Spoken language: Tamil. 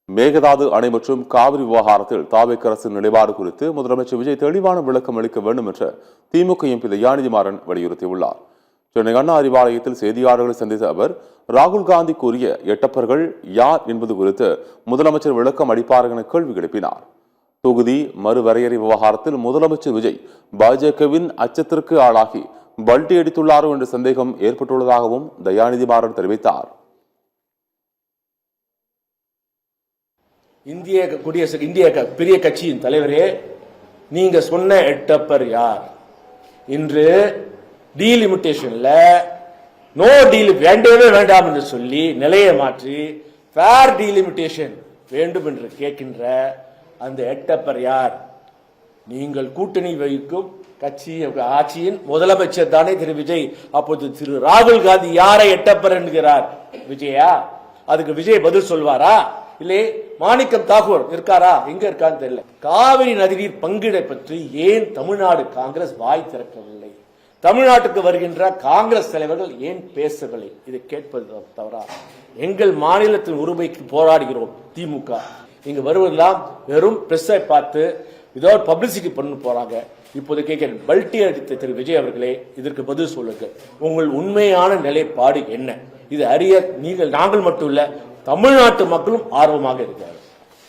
மேகதாது அணை மற்றும் காவிரி விவகாரத்தில் தாவேக் அரசின் நிலைப்பாடு குறித்து முதலமைச்சர் விஜய் தெளிவான விளக்கம் அளிக்க வேண்டும் என்று திமுக எம்பி தயாநிதி மாறன் வலியுறுத்தியுள்ளார். சென்னை அண்ணா அறிவாலயத்தில் செய்தியாளர்களை சந்தித்த அவர், ராகுல் காந்தி கூறிய எட்டப்பர்கள் யார் என்பது குறித்து முதலமைச்சர் விளக்கம் அளிப்பார் என கேள்வி எழுப்பினார். தொகுதி மறுவரையறை விவகாரத்தில் முதலமைச்சர் விஜய் பாஜகவின் அச்சத்திற்கு ஆளாகி பல்டி அடித்துள்ளாரோ என்ற சந்தேகம் ஏற்பட்டுள்ளதாகவும் தயாநிதி மாறன் தெரிவித்தார். இந்திய பெரிய கட்சியின் தலைவரே, நீங்க சொன்ன எட்டப்பர் யார்? இன்று டீலிமிட்டேஷன்ல நோ டீல் வேண்டவே வேண்டாம் என்று சொல்லி நிலையை மாற்றி ஃபேர் டீலிமிட்டேஷன் வேண்டும் என்று கேட்கின்ற அந்த எட்டப்பர் யார்? நீங்கள் கூட்டணி வைக்கும் கட்சி ஆட்சியின் முதலமைச்சர் தானே திரு விஜய். அப்போது திரு ராகுல் காந்தி யாரை எட்டப்பர் என்கிறார்? விஜயா? அதுக்கு விஜய் பதில் சொல்வாரா? இல்லை மாணிக்கம் தாகூர் இருக்காரா? எங்க இருக்கான்னு தெரியல. காவிரி நதிநீர் பங்கீடை பற்றி ஏன் தமிழ்நாடு காங்கிரஸ் வாய் திறக்கவில்லை? தமிழ்நாட்டுக்கு வருகின்ற காங்கிரஸ் தலைவர்கள் ஏன் பேசவில்லை? இதை கேட்பது தவறா? எங்கள் மாநிலத்தின் உரிமைக்கு போராடுகிறோம். திமுக இங்க வருவதெல்லாம் வெறும் பிரஸ்ஸை பார்த்து விதவுட் பப்ளிசிட்டி பண்ண போறாங்க. இப்போது கேட்கிறேன், பல்டி அடித்த திரு விஜய் அவர்களே, இதற்கு பதில் சொல்லுங்க. உங்கள் உண்மையான நிலைப்பாடு என்ன? இது அறிய நாங்கள் மட்டும் இல்ல, தமிழ்நாட்டு மக்களும் ஆர்வமாக இருக்கிறார்கள்.